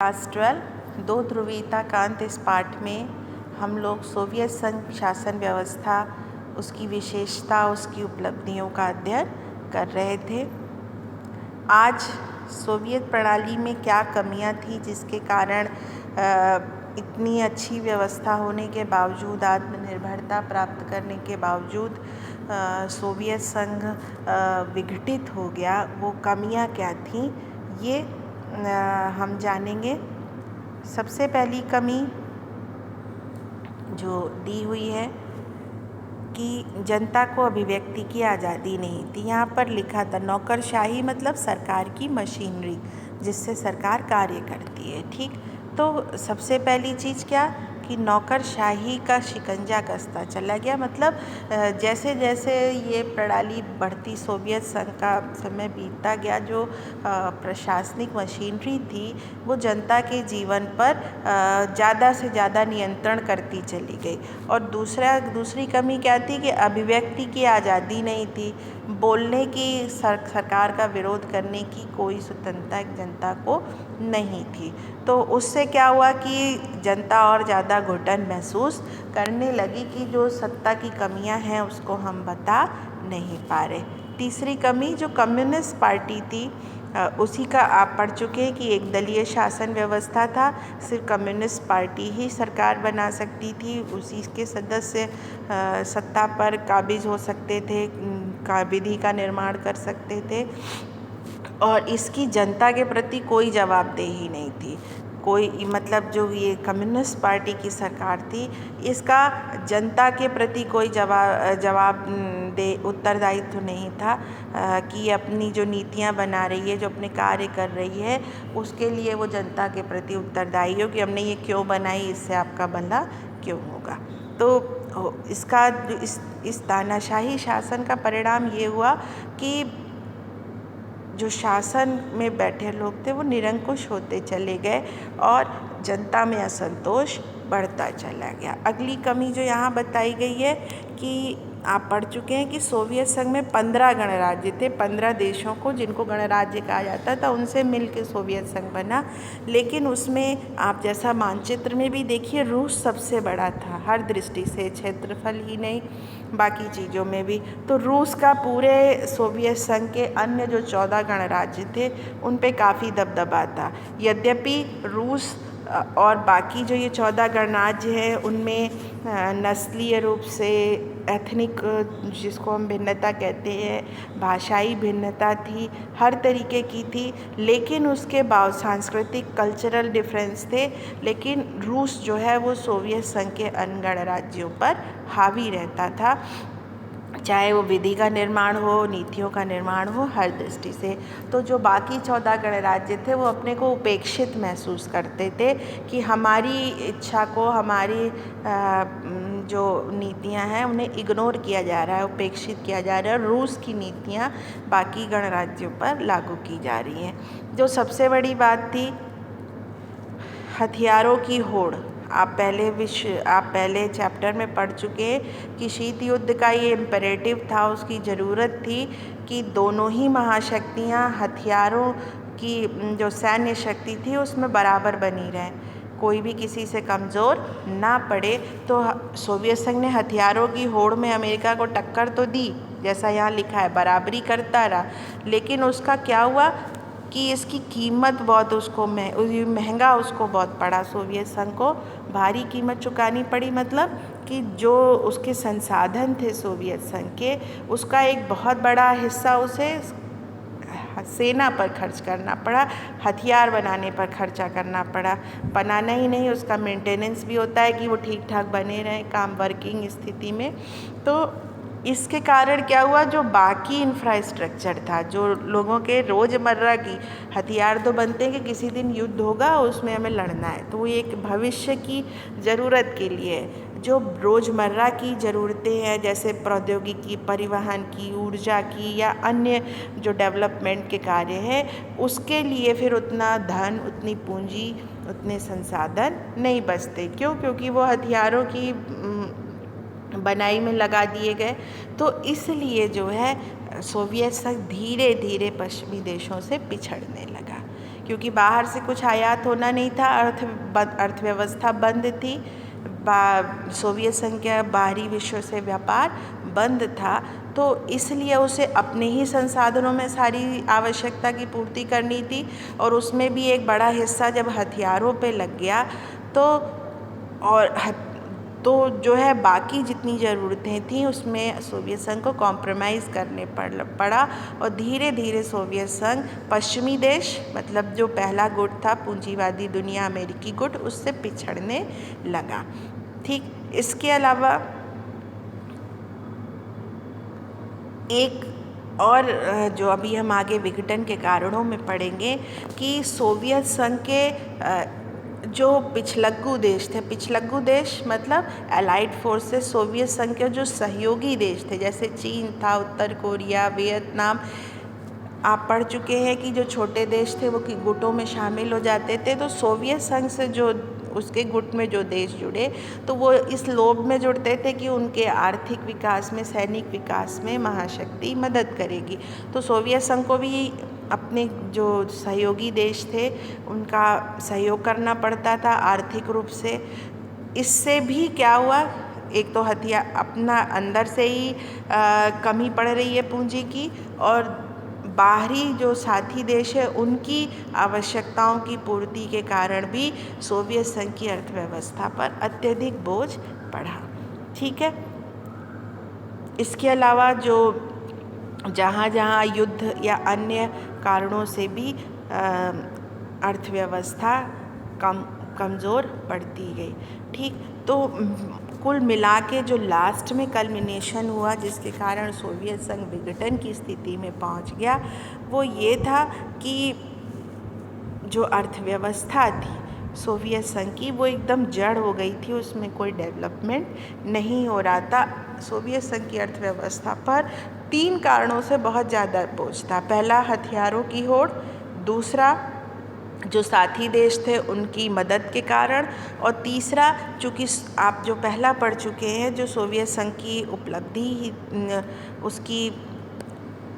Class 12 दो ध्रुवीयता का अंत। इस पाठ में हम लोग सोवियत संघ शासन व्यवस्था, उसकी विशेषता, उसकी उपलब्धियों का अध्ययन कर रहे थे। आज सोवियत प्रणाली में क्या कमियां थी जिसके कारण इतनी अच्छी व्यवस्था होने के बावजूद, आत्मनिर्भरता प्राप्त करने के बावजूद सोवियत संघ विघटित हो गया, वो कमियां क्या थीं ये हम जानेंगे। सबसे पहली कमी जो दी हुई है कि जनता को अभिव्यक्ति की आज़ादी नहीं थी। यहाँ पर लिखा था नौकरशाही मतलब सरकार की मशीनरी जिससे सरकार कार्य करती है। ठीक, तो सबसे पहली चीज़ क्या कि नौकरशाही का शिकंजा कसता चला गया। मतलब जैसे जैसे ये प्रणाली बढ़ती, सोवियत संघ का समय बीतता गया, जो प्रशासनिक मशीनरी थी वो जनता के जीवन पर ज़्यादा से ज़्यादा नियंत्रण करती चली गई। और दूसरी कमी क्या थी कि अभिव्यक्ति की आज़ादी नहीं थी, बोलने की, सरकार का विरोध करने की कोई स्वतंत्रता जनता को नहीं थी। तो उससे क्या हुआ कि जनता और ज़्यादा घुटन महसूस करने लगी कि जो सत्ता की कमियां हैं उसको हम बता नहीं पा रहे। तीसरी कमी जो कम्युनिस्ट पार्टी थी, उसी का आप पढ़ चुके हैं कि एक दलीय शासन व्यवस्था था, सिर्फ कम्युनिस्ट पार्टी ही सरकार बना सकती थी, उसी के सदस्य सत्ता पर काबिज हो सकते थे, विधि का निर्माण कर सकते थे, और इसकी जनता के प्रति कोई जवाबदेही नहीं थी। कोई, मतलब जो ये कम्युनिस्ट पार्टी की सरकार थी, इसका जनता के प्रति कोई उत्तरदायित्व नहीं था कि अपनी जो नीतियां बना रही है, जो अपने कार्य कर रही है, उसके लिए वो जनता के प्रति उत्तरदायी हो कि हमने ये क्यों बनाई, इससे आपका भला क्यों होगा। तो इसका इस तानाशाही शासन का परिणाम ये हुआ कि जो शासन में बैठे लोग थे वो निरंकुश होते चले गए और जनता में असंतोष बढ़ता चला गया। अगली कमी जो यहाँ बताई गई है कि आप पढ़ चुके हैं कि सोवियत संघ में 15 गणराज्य थे, 15 देशों को जिनको गणराज्य कहा जाता था उनसे मिलकर सोवियत संघ बना। लेकिन उसमें आप जैसा मानचित्र में भी देखिए, रूस सबसे बड़ा था हर दृष्टि से, क्षेत्रफल ही नहीं बाकी चीज़ों में भी। तो रूस का पूरे सोवियत संघ के अन्य जो 14 गणराज्य थे उन पे काफ़ी दबदबा था। यद्यपि रूस और बाकी जो ये 14 गणराज्य हैं उनमें नस्लीय रूप से, एथनिक जिसको हम भिन्नता कहते हैं, भाषाई भिन्नता थी, हर तरीके की थी, लेकिन उसके बाद सांस्कृतिक कल्चरल डिफरेंस थे। लेकिन रूस जो है वो सोवियत संघ के अन्य गणराज्यों पर हावी रहता था, चाहे वो विधि का निर्माण हो, नीतियों का निर्माण हो, हर दृष्टि से। तो जो बाकी 14 गणराज्य थे वो अपने को उपेक्षित महसूस करते थे कि हमारी इच्छा को, हमारी जो नीतियां हैं उन्हें इग्नोर किया जा रहा है, उपेक्षित किया जा रहा है, और रूस की नीतियां बाकी गणराज्यों पर लागू की जा रही हैं। जो सबसे बड़ी बात थी, हथियारों की होड़। आप पहले चैप्टर में पढ़ चुके हैं कि शीत युद्ध का ये इम्पेरेटिव था, उसकी ज़रूरत थी कि दोनों ही महाशक्तियाँ हथियारों की जो सैन्य शक्ति थी उसमें बराबर बनी रहें, कोई भी किसी से कमज़ोर ना पड़े। तो सोवियत संघ ने हथियारों की होड़ में अमेरिका को टक्कर तो दी, जैसा यहाँ लिखा है, बराबरी करता रहा, लेकिन उसका क्या हुआ कि इसकी कीमत बहुत महंगा उसको बहुत पड़ा। सोवियत संघ को भारी कीमत चुकानी पड़ी, मतलब कि जो उसके संसाधन थे सोवियत संघ के, उसका एक बहुत बड़ा हिस्सा उसे सेना पर खर्च करना पड़ा, हथियार बनाने पर खर्चा करना पड़ा। बनाना ही नहीं, उसका मेंटेनेंस भी होता है कि वो ठीक ठाक बने रहें काम, वर्किंग स्थिति में। तो इसके कारण क्या हुआ, जो बाकी इंफ्रास्ट्रक्चर था, जो लोगों के रोज़मर्रा की, हथियार तो बनते हैं कि किसी दिन युद्ध होगा उसमें हमें लड़ना है, तो वो एक भविष्य की ज़रूरत के लिए, जो रोज़मर्रा की ज़रूरतें हैं जैसे प्रौद्योगिकी, परिवहन की, ऊर्जा की, या अन्य जो डेवलपमेंट के कार्य हैं, उसके लिए फिर उतना धन, उतनी पूंजी, उतने संसाधन नहीं बचते। क्यों? क्योंकि वो हथियारों की बनाई में लगा दिए गए। तो इसलिए जो है सोवियत संघ धीरे धीरे पश्चिमी देशों से पिछड़ने लगा। क्योंकि बाहर से कुछ आयात होना नहीं था, अर्थव्यवस्था बंद थी, सोवियत संघ का बाहरी विश्व से व्यापार बंद था, तो इसलिए उसे अपने ही संसाधनों में सारी आवश्यकता की पूर्ति करनी थी। और उसमें भी एक बड़ा हिस्सा जब हथियारों पे लग गया तो जो है बाकी जितनी ज़रूरतें थीं उसमें सोवियत संघ को कॉम्प्रोमाइज़ करने पड़ा और धीरे धीरे सोवियत संघ पश्चिमी देश, मतलब जो पहला गुट था पूंजीवादी दुनिया अमेरिकी गुट, उससे पिछड़ने लगा। ठीक, इसके अलावा एक और जो अभी हम आगे विघटन के कारणों में पढ़ेंगे कि सोवियत संघ के जो पिछलग्गू देश मतलब एलाइड फोर्सेस, सोवियत संघ के जो सहयोगी देश थे जैसे चीन था, उत्तर कोरिया, वियतनाम, आप पढ़ चुके हैं कि जो छोटे देश थे वो कि गुटों में शामिल हो जाते थे। तो सोवियत संघ से जो उसके गुट में जो देश जुड़े तो वो इस लोभ में जुड़ते थे कि उनके आर्थिक विकास में, सैनिक विकास में महाशक्ति मदद करेगी। तो सोवियत संघ को भी अपने जो सहयोगी देश थे उनका सहयोग करना पड़ता था आर्थिक रूप से। इससे भी क्या हुआ, एक तो हथियार अपना अंदर से ही कमी पड़ रही है पूंजी की, और बाहरी जो साथी देश है उनकी आवश्यकताओं की पूर्ति के कारण भी सोवियत संघ की अर्थव्यवस्था पर अत्यधिक बोझ पड़ा। ठीक है, इसके अलावा जो जहाँ जहाँ युद्ध या अन्य कारणों से भी अर्थव्यवस्था कमज़ोर पड़ती गई। ठीक, तो कुल मिला के जो लास्ट में कल्मिनेशन हुआ जिसके कारण सोवियत संघ विघटन की स्थिति में पहुंच गया, वो ये था कि जो अर्थव्यवस्था थी सोवियत संघ की वो एकदम जड़ हो गई थी, उसमें कोई डेवलपमेंट नहीं हो रहा था। सोवियत संघ की अर्थव्यवस्था पर 3 कारणों से बहुत ज़्यादा बोझ था। पहला, हथियारों की होड़, दूसरा जो साथी देश थे उनकी मदद के कारण, और तीसरा, चूँकि आप जो पहला पढ़ चुके हैं, जो सोवियत संघ की उपलब्धि उसकी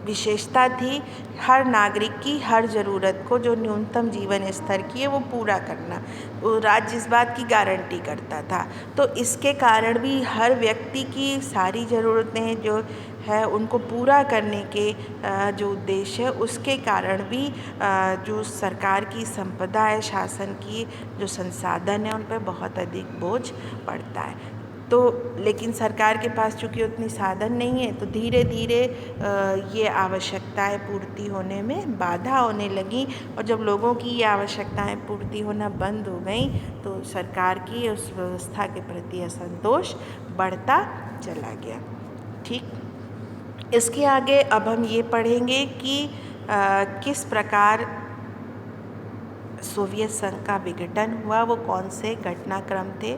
विशेषता थी हर नागरिक की हर ज़रूरत को, जो न्यूनतम जीवन स्तर की है वो पूरा करना, वो राज्य इस बात की गारंटी करता था। तो इसके कारण भी हर व्यक्ति की सारी ज़रूरतें जो है उनको पूरा करने के जो उद्देश्य है उसके कारण भी जो सरकार की संपदा है, शासन की जो संसाधन है उन पर बहुत अधिक बोझ पड़ता है। तो लेकिन सरकार के पास चूँकि उतनी साधन नहीं है तो धीरे धीरे ये आवश्यकताएं पूर्ति होने में बाधा होने लगी, और जब लोगों की ये आवश्यकताएं पूर्ति होना बंद हो गई तो सरकार की उस व्यवस्था के प्रति असंतोष बढ़ता चला गया। ठीक, इसके आगे अब हम ये पढ़ेंगे कि किस प्रकार सोवियत संघ का विघटन हुआ, वो कौन से घटनाक्रम थे।